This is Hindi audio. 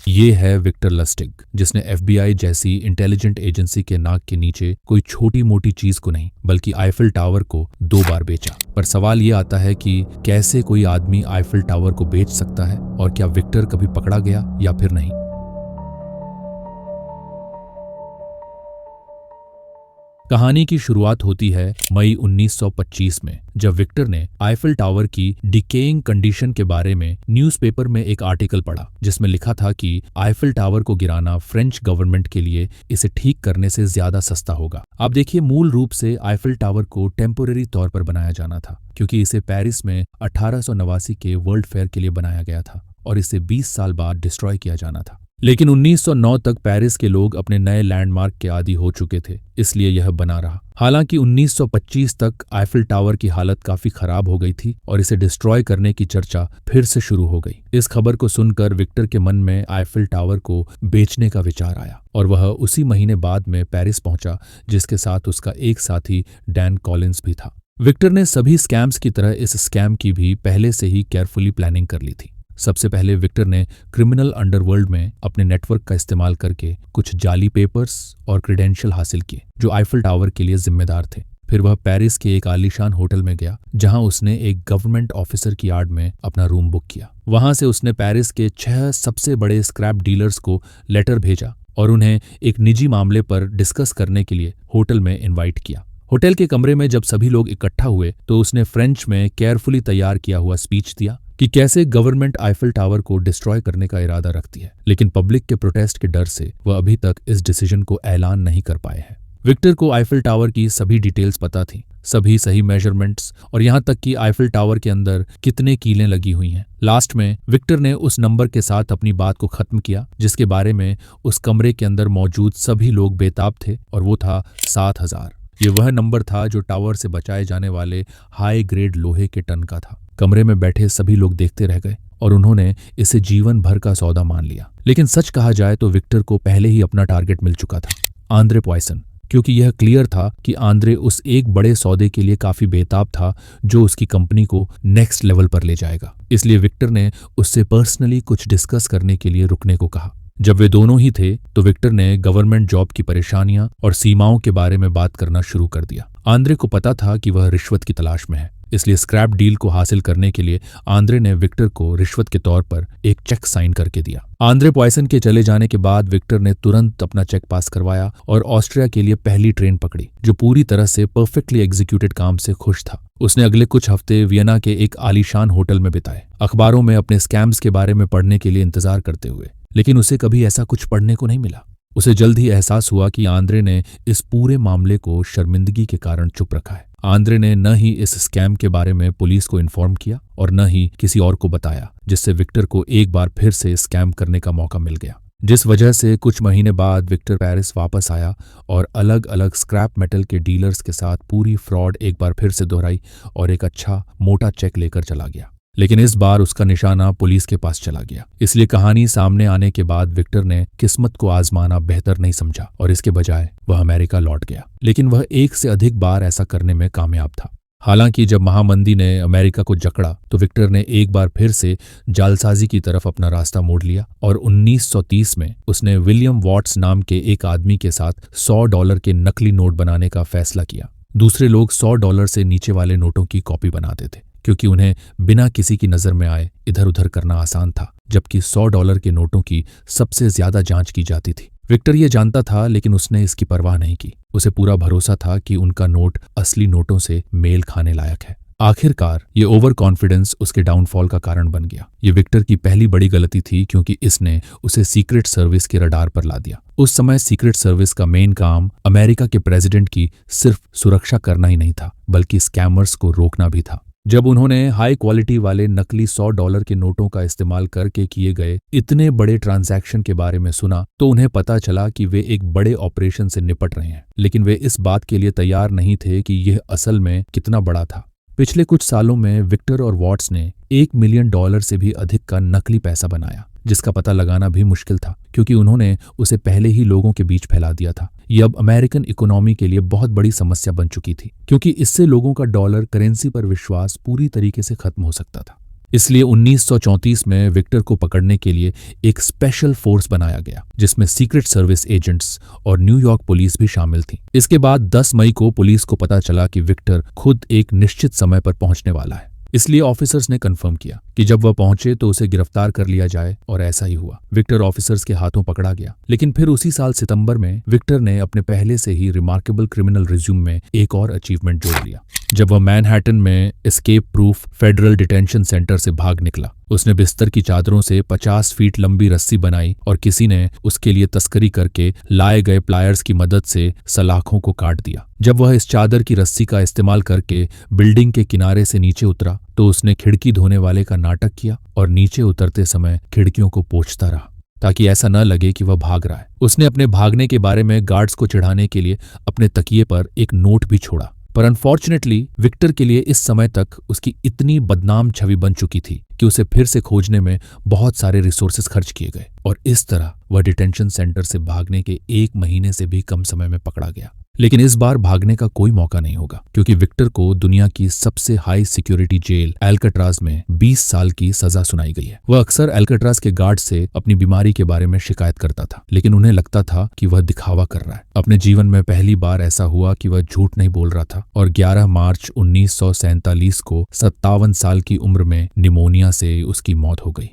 ये है विक्टर लस्टिग, जिसने एफबीआई जैसी इंटेलिजेंट एजेंसी के नाक के नीचे कोई छोटी मोटी चीज को नहीं बल्कि आईफिल टावर को 2 बार बेचा। पर सवाल ये आता है कि कैसे कोई आदमी आईफिल टावर को बेच सकता है, और क्या विक्टर कभी पकड़ा गया या फिर नहीं। कहानी की शुरुआत होती है मई 1925 में, जब विक्टर ने आईफिल टावर की डिकेइंग कंडीशन के बारे में न्यूज़पेपर में एक आर्टिकल पढ़ा, जिसमें लिखा था कि आईफिल टावर को गिराना फ्रेंच गवर्नमेंट के लिए इसे ठीक करने से ज्यादा सस्ता होगा। आप देखिए, मूल रूप से आईफिल टावर को टेम्पोरेरी तौर पर बनाया जाना था, क्योंकि इसे पेरिस में 1889 के वर्ल्ड फेयर के लिए बनाया गया था और इसे 20 साल बाद डिस्ट्रॉय किया जाना था। लेकिन 1909 तक पेरिस के लोग अपने नए लैंडमार्क के आदी हो चुके थे, इसलिए यह बना रहा। हालांकि 1925 तक आईफिल टावर की हालत काफी खराब हो गई थी और इसे डिस्ट्रॉय करने की चर्चा फिर से शुरू हो गई। इस खबर को सुनकर विक्टर के मन में आईफिल टावर को बेचने का विचार आया और वह उसी महीने बाद में पेरिस पहुंचा, जिसके साथ उसका एक साथी डैन कॉलिंस भी था। विक्टर ने सभी स्कैम्स की तरह इस स्कैम की भी पहले से ही केयरफुली प्लानिंग कर ली थी। सबसे पहले विक्टर ने क्रिमिनल अंडरवर्ल्ड में अपने नेटवर्क का इस्तेमाल करके कुछ जाली पेपर्स और क्रेडेंशियल हासिल किए जो आईफिल टावर के लिए जिम्मेदार थे। फिर वह पेरिस के एक आलीशान होटल में गया, जहां उसने एक गवर्नमेंट ऑफिसर की यार्ड में अपना रूम बुक किया। वहां से उसने पेरिस के 6 सबसे बड़े स्क्रैप डीलर्स को लेटर भेजा और उन्हें एक निजी मामले पर डिस्कस करने के लिए होटल में इन्वाइट किया। होटल के कमरे में जब सभी लोग इकट्ठा हुए तो उसने फ्रेंच में केयरफुली तैयार किया हुआ स्पीच दिया कि कैसे गवर्नमेंट आईफिल टावर को डिस्ट्रॉय करने का इरादा रखती है, लेकिन पब्लिक के प्रोटेस्ट के डर से वह अभी तक इस डिसीजन को ऐलान नहीं कर पाए हैं। विक्टर को आईफिल टावर की सभी डिटेल्स पता थी, सभी सही मेजरमेंट्स, और यहाँ तक कि आईफिल टावर के अंदर कितने कीलें लगी हुई हैं। लास्ट में विक्टर ने उस नंबर के साथ अपनी बात को खत्म किया जिसके बारे में उस कमरे के अंदर मौजूद सभी लोग बेताब थे, और वो था 7000। ये वह नंबर था जो टावर से बचाए जाने वाले हाई ग्रेड लोहे के टन का था। कमरे में बैठे सभी लोग देखते रह गए और उन्होंने इसे जीवन भर का सौदा मान लिया। लेकिन सच कहा जाए तो विक्टर को पहले ही अपना टारगेट मिल चुका था, आंद्रे पॉयसन, क्योंकि यह क्लियर था कि आंद्रे उस एक बड़े सौदे के लिए काफी बेताब था जो उसकी कंपनी को नेक्स्ट लेवल पर ले जाएगा। इसलिए विक्टर ने उससे पर्सनली कुछ डिस्कस करने के लिए रुकने को कहा। जब वे दोनों ही थे तो विक्टर ने गवर्नमेंट जॉब की परेशानियां और सीमाओं के बारे में बात करना शुरू कर दिया। आंद्रे को पता था कि वह रिश्वत की तलाश में है, इसलिए स्क्रैप डील को हासिल करने के लिए आंद्रे ने विक्टर को रिश्वत के तौर पर एक चेक साइन करके दिया। आंद्रे पॉयसन के चले जाने के बाद विक्टर ने तुरंत अपना चेक पास करवाया और ऑस्ट्रिया के लिए पहली ट्रेन पकड़ी, जो पूरी तरह से परफेक्टली एग्जीक्यूटेड काम से खुश था। उसने अगले कुछ हफ्ते वियना के एक आलीशान होटल में बिताए, अखबारों में अपने स्कैम्स के बारे में पढ़ने के लिए इंतजार करते हुए। लेकिन उसे कभी ऐसा कुछ पढ़ने को नहीं मिला। उसे जल्द ही एहसास हुआ कि आंद्रे ने इस पूरे मामले को शर्मिंदगी के कारण चुप रखा है। आंद्रे ने न ही इस स्कैम के बारे में पुलिस को इन्फॉर्म किया और न ही किसी और को बताया, जिससे विक्टर को एक बार फिर से स्कैम करने का मौका मिल गया। जिस वजह से कुछ महीने बाद विक्टर पेरिस वापस आया और अलग अलग स्क्रैप मेटल के डीलर्स के साथ पूरी फ्रॉड एक बार फिर से दोहराई और एक अच्छा मोटा चेक लेकर चला गया। लेकिन इस बार उसका निशाना पुलिस के पास चला गया। इसलिए कहानी सामने आने के बाद विक्टर ने किस्मत को आजमाना बेहतर नहीं समझा और इसके बजाय वह अमेरिका लौट गया। लेकिन वह एक से अधिक बार ऐसा करने में कामयाब था। हालांकि जब महामंदी ने अमेरिका को जकड़ा तो विक्टर ने एक बार फिर से जालसाजी की तरफ अपना रास्ता मोड़ लिया और 1930 में उसने विलियम वॉट्स नाम के एक आदमी के साथ $100 के नकली नोट बनाने का फैसला किया। दूसरे लोग $100 से नीचे वाले नोटों की कॉपी बनाते थे, क्योंकि उन्हें बिना किसी की नजर में आए इधर उधर करना आसान था, जबकि $100 के नोटों की सबसे ज्यादा जांच की जाती थी। विक्टर ये जानता था, लेकिन उसने इसकी परवाह नहीं की। उसे पूरा भरोसा था कि उनका नोट असली नोटों से मेल खाने लायक है। आखिरकार ये ओवर कॉन्फिडेंस उसके डाउनफॉल का कारण बन गया। ये विक्टर की पहली बड़ी गलती थी, क्योंकि इसने उसे सीक्रेट सर्विस के रडार पर ला दिया। उस समय सीक्रेट सर्विस का मेन काम अमेरिका के प्रेसिडेंट की सिर्फ सुरक्षा करना ही नहीं था, बल्कि स्कैमर्स को रोकना भी था। जब उन्होंने हाई क्वालिटी वाले नकली $100 के नोटों का इस्तेमाल करके किए गए इतने बड़े ट्रांजैक्शन के बारे में सुना तो उन्हें पता चला कि वे एक बड़े ऑपरेशन से निपट रहे हैं। लेकिन वे इस बात के लिए तैयार नहीं थे कि यह असल में कितना बड़ा था। पिछले कुछ सालों में विक्टर और वॉट्स ने $1 मिलियन से भी अधिक का नकली पैसा बनाया, जिसका पता लगाना भी मुश्किल था, क्योंकि उन्होंने उसे पहले ही लोगों के बीच फैला दिया था। ये अब अमेरिकन इकोनॉमी के लिए बहुत बड़ी समस्या बन चुकी थी, क्योंकि इससे लोगों का डॉलर करेंसी पर विश्वास पूरी तरीके से खत्म हो सकता था। इसलिए 1934 में विक्टर को पकड़ने के लिए एक स्पेशल फोर्स बनाया गया जिसमें सीक्रेट सर्विस एजेंट्स और न्यूयॉर्क पुलिस भी शामिल थी। इसके बाद 10 मई को पुलिस को पता चला कि विक्टर खुद एक निश्चित समय पर पहुंचने वाला है। इसलिए ऑफिसर्स ने कंफर्म किया कि जब वह पहुंचे तो उसे गिरफ्तार कर लिया जाए, और ऐसा ही हुआ। विक्टर ऑफिसर्स के हाथों पकड़ा गया। लेकिन फिर उसी साल सितंबर में विक्टर ने अपने पहले से ही रिमार्केबल क्रिमिनल रिज्यूम में एक और अचीवमेंट जोड़ लिया जब वह मैनहट्टन में escape proof federal detention centre से भाग निकला। उसने बिस्तर की चादरों से 50 फीट लंबी रस्सी बनाई और किसी ने उसके लिए तस्करी करके लाए गए प्लायर्स की मदद से सलाखों को काट दिया। जब वह इस चादर की रस्सी का इस्तेमाल करके बिल्डिंग के किनारे से नीचे उतरा तो उसने खिड़की धोने वाले का नाटक किया और नीचे उतरते समय खिड़कियों को पोंछता रहा ताकि ऐसा न लगे कि वह भाग रहा है। उसने अपने भागने के बारे में गार्ड्स को चिढ़ाने के लिए अपने तकिए पर एक नोट भी छोड़ा। पर अनफॉर्चुनेटली विक्टर के लिए इस समय तक उसकी इतनी बदनाम छवि बन चुकी थी कि उसे फिर से खोजने में बहुत सारे रिसोर्सेज खर्च किए गए और इस तरह वह डिटेंशन सेंटर से भागने के 1 महीने से भी कम समय में पकड़ा गया। लेकिन इस बार भागने का कोई मौका नहीं होगा क्योंकि विक्टर को दुनिया की सबसे हाई सिक्योरिटी जेल एल्काट्राज में 20 साल की सजा सुनाई गई है। वह अक्सर एल्काट्राज के गार्ड से अपनी बीमारी के बारे में शिकायत करता था, लेकिन उन्हें लगता था कि वह दिखावा कर रहा है। अपने जीवन में पहली बार ऐसा हुआ कि वह झूठ नहीं बोल रहा था और 11 मार्च 1947 को 57 साल की उम्र में निमोनिया से उसकी मौत हो गई।